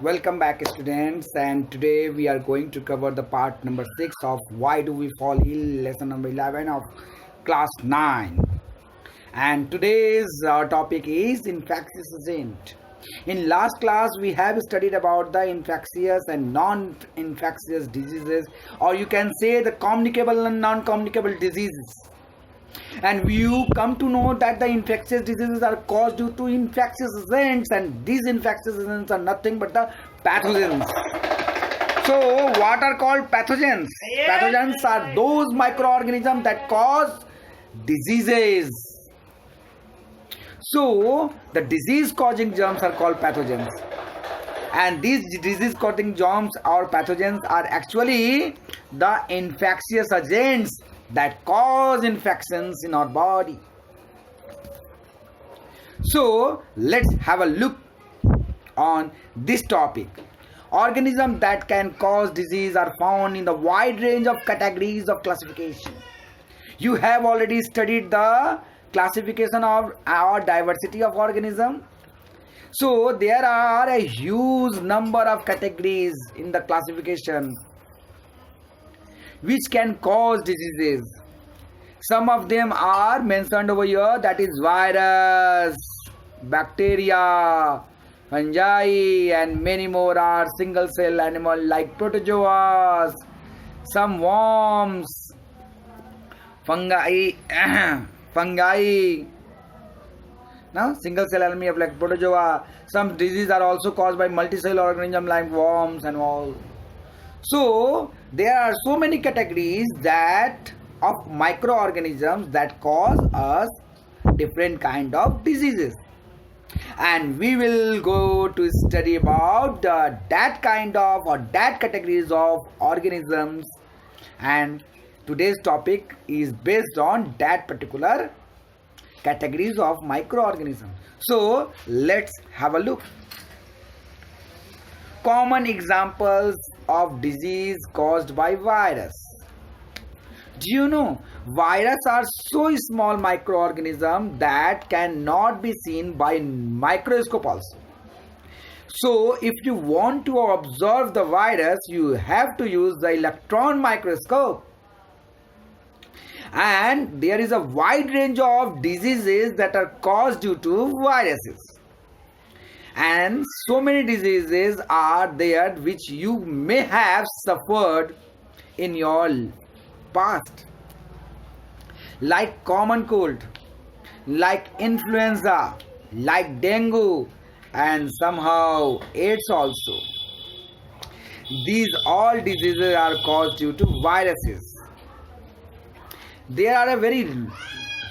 Welcome back, students, and today we are going to cover the part number 6 of Why Do We Fall Ill, lesson number 11 of class 9. And today's topic is infectious agent. In last class, we have studied about the infectious and non-infectious diseases, or you can say the communicable and non-communicable diseases. And you come to know that the infectious diseases are caused due to infectious agents, and these infectious agents are nothing but the pathogens. So what are called pathogens? Pathogens are those microorganisms that cause diseases. So the disease causing germs are called pathogens, and these disease causing germs or pathogens are actually the infectious agents that cause infections in our body. So let's have a look on this topic. Organisms that can cause disease are found in the wide range of categories of classification. You have already studied the classification of our diversity of organism. So there are a huge number of categories in the classification which can cause diseases. Some of them are mentioned over here, that is virus, bacteria, fungi, and many more are single cell animal like protozoas, some worms, fungi, fungi. Now, single cell animal like protozoa. Some diseases are also caused by multicellular organisms like worms and all. So there are so many categories that of microorganisms that cause us different kind of diseases, and we will go to study about that kind of or that categories of organisms, and today's topic is based on that particular categories of microorganisms. So let's have a look. Common examples of disease caused by virus. Do you know viruses are so small microorganisms that cannot be seen by microscope also. So if you want to observe the virus, you have to use the electron microscope. And there is a wide range of diseases that are caused due to viruses, and so many diseases are there which you may have suffered in your past, like common cold, like influenza, like dengue, and somehow AIDS also. These all diseases are caused due to viruses. There are a very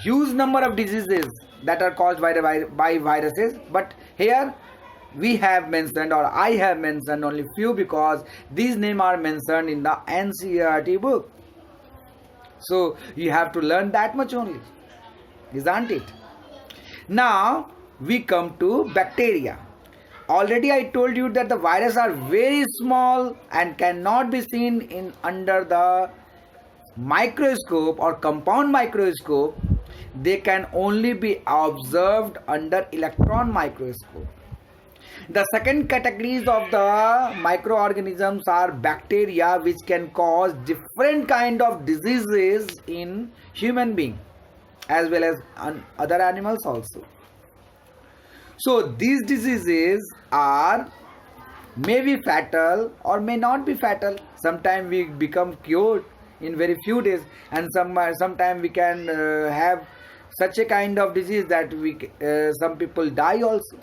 huge number of diseases that are caused by viruses, but here we have mentioned, or I have mentioned only few, because these names are mentioned in the NCERT book. So you have to learn that much only, isn't it? Now we come to bacteria. Already I told you that the viruses are very small and cannot be seen in under the microscope or compound microscope. They can only be observed under electron microscope. The second categories of the microorganisms are bacteria, which can cause different kind of diseases in human being as well as other animals also. So these diseases are may be fatal or may not be fatal. Sometimes we become cured in very few days, and sometimes we can have such a kind of disease that we some people die also.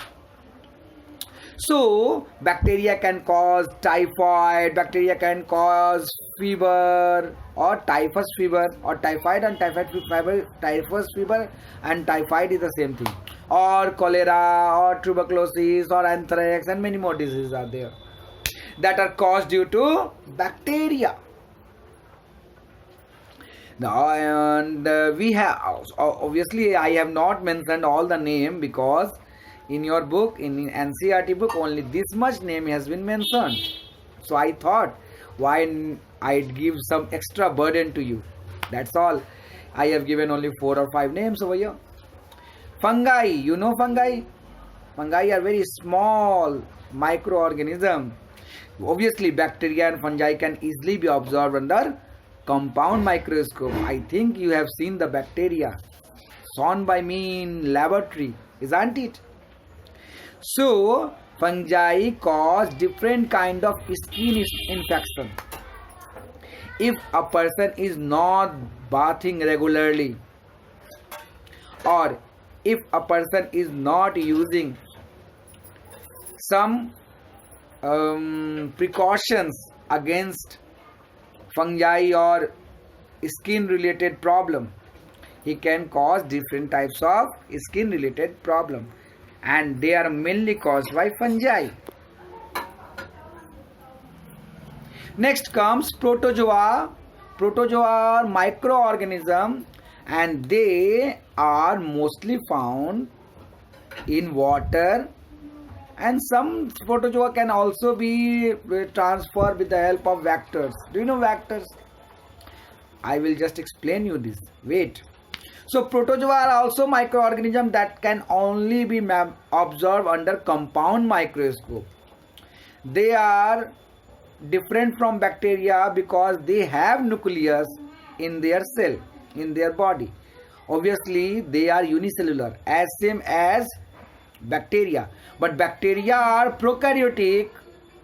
So bacteria can cause typhoid, bacteria can cause fever or typhus fever, or typhoid and typhus fever and typhoid is the same thing, or cholera or tuberculosis or anthrax, and many more diseases are there that are caused due to bacteria. Now, and we have obviously I have not mentioned all the name, because in your book, in NCERT book, only this much name has been mentioned. So I thought, why I'd give some extra burden to you. That's all. I have given only 4 or 5 names over here. Fungi, you know fungi? Fungi are very small microorganism. Obviously, bacteria and fungi can easily be observed under compound microscope. I think you have seen the bacteria shown by me in laboratory, isn't it? So, fungi cause different kind of skin infection. If a person is not bathing regularly, or if a person is not using some precautions against fungi or skin related problem, he can cause different types of skin related problem, and they are mainly caused by fungi. Next comes protozoa. Protozoa are microorganisms, and they are mostly found in water, and some protozoa can also be transferred with the help of vectors. Do you know vectors? I will just explain you this. Wait. So protozoa are also microorganisms that can only be observed under compound microscope. They are different from bacteria because they have nucleus in their cell, in their body. Obviously, they are unicellular, as same as bacteria. But bacteria are prokaryotic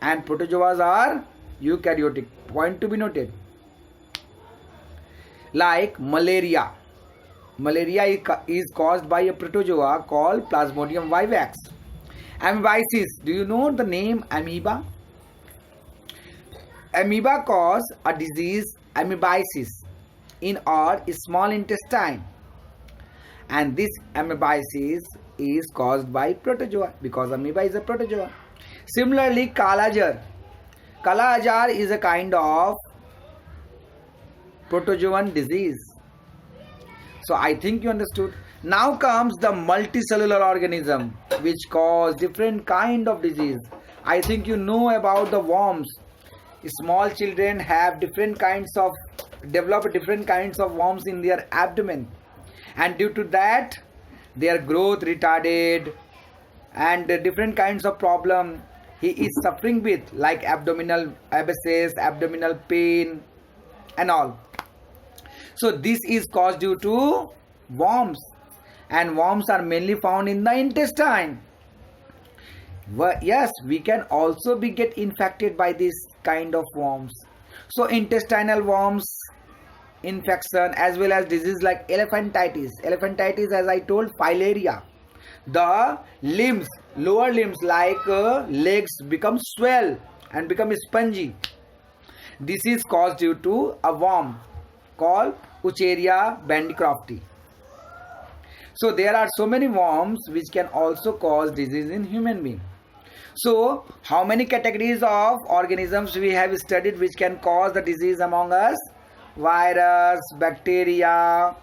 and protozoas are eukaryotic. Point to be noted. Like malaria. Malaria is caused by a protozoa called Plasmodium vivax. Amoebiasis. Do you know the name amoeba? Amoeba cause a disease, amoebiasis, in our small intestine, and this amoebiasis is caused by protozoa because amoeba is a protozoa. Similarly, Kala Jar. Kala Jar is a kind of protozoan disease. So I think you understood. Now comes the multicellular organism which cause different kind of disease. I think you know about the worms. Small children have develop different kinds of worms in their abdomen, and due to that their growth retarded and different kinds of problem he is suffering with, like abdominal abscess, abdominal pain and all. So this is caused due to worms, and worms are mainly found in the intestine. Yes, we can also get infected by this kind of worms. So intestinal worms infection, as well as disease like elephantitis. Elephantitis, as I told, filaria. The limbs, lower limbs like legs become swell and become spongy. This is caused due to a worm called Wucheria bandicooti. So there are so many worms which can also cause disease in human being. So how many categories of organisms we have studied which can cause the disease among us? Virus, bacteria,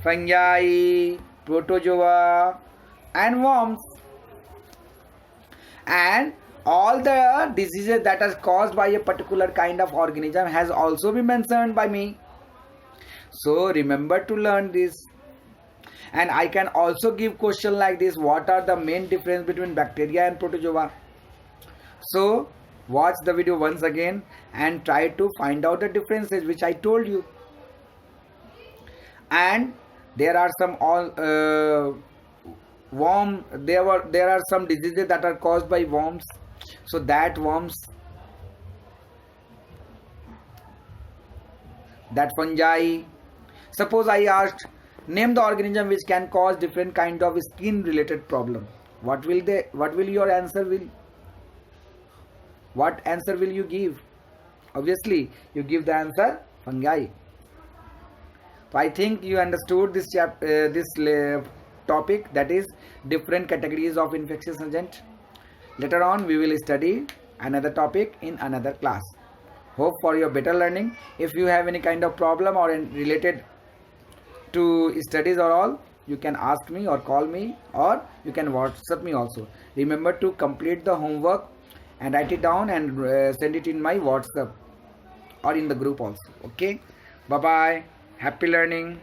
fungi, protozoa and worms. And all the diseases that are caused by a particular kind of organism has also been mentioned by me. So remember to learn this. And I can also give question like this: what are the main difference between bacteria and protozoa? So watch the video once again and try to find out the differences which I told you. And there are some there are some diseases that are caused by worms. So that fungi. Suppose I asked, name the organism which can cause different kind of skin related problem. What answer will you give? Obviously you give the answer fungi. So I think you understood this topic, that is different categories of infectious agent. Later on we will study another topic in another class. Hope for your better learning. If you have any kind of problem or related to studies or all, you can ask me or call me, or you can WhatsApp me also. Remember to complete the homework and write it down and send it in my WhatsApp or in the group also. Okay, bye bye, happy learning.